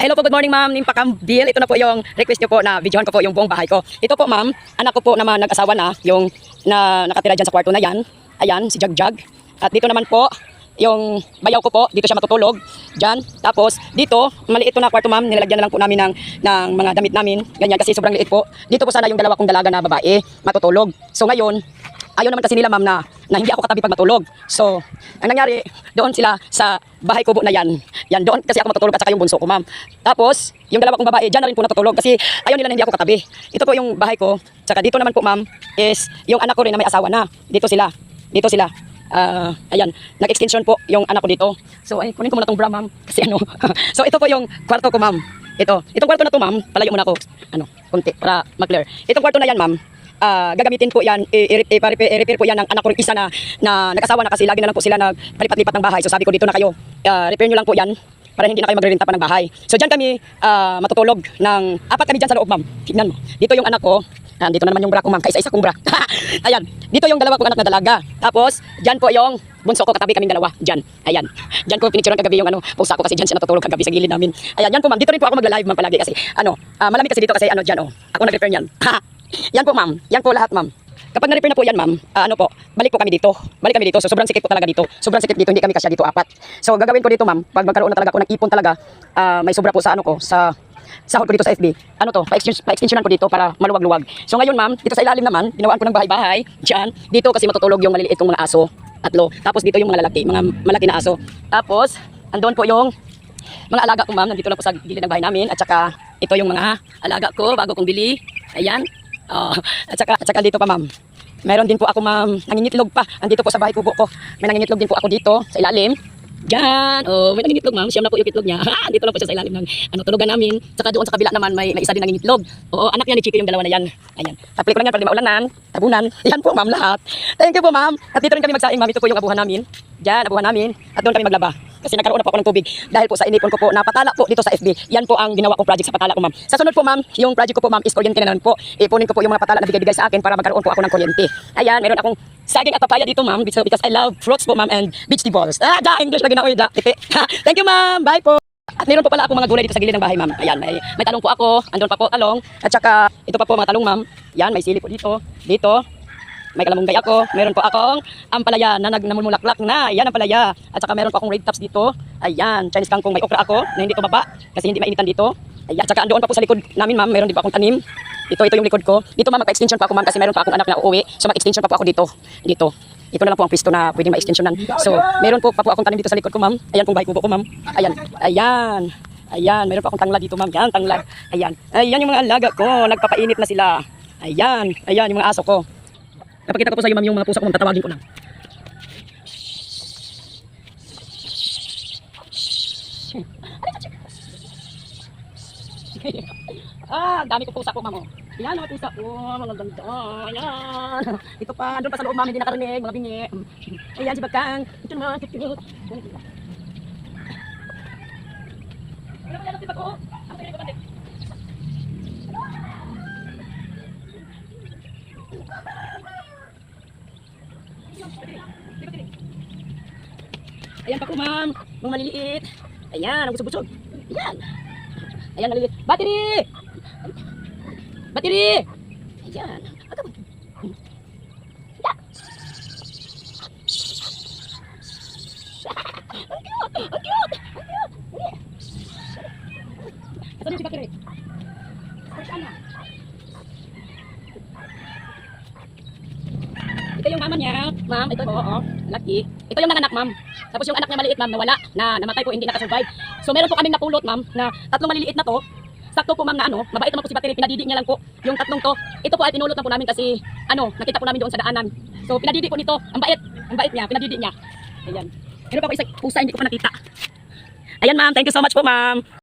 Hello po, good morning ma'am. Ning Pakambil. Ito na po yung request niyo po na videohan ko po yung buong bahay ko. Ito po ma'am, anak ko po naman nag-asawa na, yung na nakatira dyan sa kwarto na yan. Ayan, si Jagjag. At dito naman po, yung bayaw ko po, dito siya matutulog. Dyan. Tapos, dito, maliit to na kwarto ma'am. Nilalagyan na lang po namin ng mga damit namin. Ganyan, kasi sobrang liit po. Dito po sana yung dalawa kong dalaga na babae matutulog. So ngayon, ayaw naman kasi nila ma'am na hindi ako katabi pag matulog. So, ang nangyari, doon sila sa bahay kubo na yan. Yan, doon kasi ako matutulog at saka yung bunso ko ma'am. Tapos, yung dalawa kong babae, dyan na rin po natutulog kasi ayaw nila na hindi ako katabi. Ito po yung bahay ko. Tsaka dito naman po ma'am, is yung anak ko rin na may asawa na. Dito sila. Dito sila. Ayan, nag-extension po yung anak ko dito. So, ay, kunin ko muna tong bra ma'am. Kasi ano. So, ito po yung kwarto ko ma'am. Itong kwarto na to ma'am, palayo muna ako. Kunti, para mag-clear. Itong kwarto na yan ma'am. Gagamitin po yan, i-repair po yan ng anak ko isa na nag-asawa na kasi lagi na lang po sila nagpalipat-lipat ng bahay. So sabi ko dito na kayo, repair nyo lang po yan para hindi na kayo magre-renta pa ng bahay. So dyan kami matutulog ng apat kami dyan sa loob ma'am. Tignan mo, dito yung anak ko, dito na naman yung bra ko ma'am, kaisa-isa kong bra. Ayan, dito yung dalawa kong anak na dalaga. Tapos dyan po yung bunso ko, katabi kaming dalawa, dyan. Ayan, dyan ko pinicturean kagabi yung pusa ko kasi dyan siya natutulog kagabi sa gilid namin. Ayan, yan po ma'am, dito rin po ako magla-live ma'am palagi kasi malamig kasi dito kasi dyan ako nag-repair niyan. Yan po ma'am, yan po lahat ma'am. Kapag na-repair na po yan ma'am, balik po kami dito. Balik kami dito. So sobrang sikip po talaga dito. Sobrang sikip dito, hindi kami kasya dito apat. So gagawin ko dito ma'am, pag magkaroon na talaga ako ng ipon talaga, may sobra po sa sa sahod ko dito sa FB. Pa-extensionan ko dito para maluwag-luwag. So ngayon ma'am, dito sa ilalim naman, pinawaan ko ng bahay-bahay. Diyan, dito kasi matutulog yung maliliit kong mga aso, tatlo. Tapos dito yung mga lalaki, mga malaki na aso. Tapos andun po yung mga alaga ko ma'am, nandito lang po sa gilid ng bahay namin. At saka ito yung mga alaga ko bago kong bili. Ayan. At saka dito pa ma'am. Meron din po ako ma'am, nangingitlog pa. Andito po sa bahay kubo ko. May nangingitlog din po ako dito sa ilalim. Diyan. May nangingitlog ma'am. Siyam na po yung itlog niya. Dito lang po siya sa ilalim ng tulugan namin. Saka doon sa kabila naman may isa din nangingitlog. Anak niya ni Chico yung dalawa na yan. Ayan. Tapli ko lang yan para di maulanan, tabunan. Yan po ma'am lahat. Thank you po ma'am. At dito rin kami magsaing ma'am. Ito po yung abuhan namin. Diyan, abuhan namin. At doon kami maglaba. Kasi nagkaroon na po ako ng tubig dahil po sa inipon ko po na patala po dito sa FB. Yan po ang ginawa kong project sa patala ko ma'am. Sa sunod po ma'am, yung project ko po ma'am is kuryente na naman po. Ipunin ko po yung mga patala na bigay-bigay sa akin para magkaroon po ako ng kuryente. Ayan, meron akong saging at papaya dito ma'am because I love fruits po ma'am and vegetables. English na ginawa da. Thank you ma'am. Bye po. At meron po pala akong mga gulay dito sa gilid ng bahay ma'am. Ayan, may talong po ako. Andun pa po talong. At saka ito pa po mga talong ma'am. Yan, may sili po dito. Dito. May kalamunggay ako. Meron po akong ampalaya na namumulaklak na. Ayan, ampalaya. At saka meron po akong red tops dito. Ayan, Chinese kangkong. May okra ako na hindi tumaba kasi hindi mainitan dito. Ayan, at saka doon pa po sa likod namin ma'am. Meron din po akong tanim. Ito yung likod ko. Dito ma'am, magka-extension pa ako ma'am kasi meron pa akong anak na uuwi. So mag-extension pa po ako dito. Dito. Ito na lang po ang pwesto na pwedeng ma-extensionan. So, meron po pa po akong tanim dito sa likod ko ma'am. Ayan pong bahay kubo ko ma'am. Ayan. Ayan. Ayan, meron pa akong tangla dito ma'am. Yan, tangla. Ayan. Ayan yung mga alaga ko. Nagpapainit na sila. Ayan. Ayan yung mga aso ko. Napakita ko po sa iyo ma'am yung mga pusa ko ma'am, tatawagin ko lang. Dami ko pusa ko ma'am. Ayan mga pusa ko, mga ganda. Ayan. Ito pa, andun pa sa loob ma'am, hindi nakarinig, mga bingi. Ayan si Bagkang. Ito naman, cute. Wala si Bagko. Ang pinili ko bante. Ayan pa ko ma'am, mga maliliit. Ayan, ang busog-busog. Ayan. Ayan, maliliit. Battery! Battery! Ayan. Ayan. Ang cute! Ang cute! Ang cute! Asan si Battery? Saan na? Ito yung mama niya, ma'am. Ito po, laki. Ito yung nanganak, ma'am. Tapos yung anak niya maliit, ma'am, nawala, namatay po, hindi nakasurvive. So meron po kaming napulot, ma'am, na tatlong maliliit na to. Sakto po, ma'am, na mabait naman po si Battery, pinadidik niya lang po yung tatlong to. Ito po ay pinulot na po namin kasi, nakita po namin doon sa daanan. So pinadidik po nito, ang bait niya, pinadidik niya. Ayan. Meron pa po isa pusa, hindi ko pa nakita. Ayan, ma'am, thank you so much po, ma'am.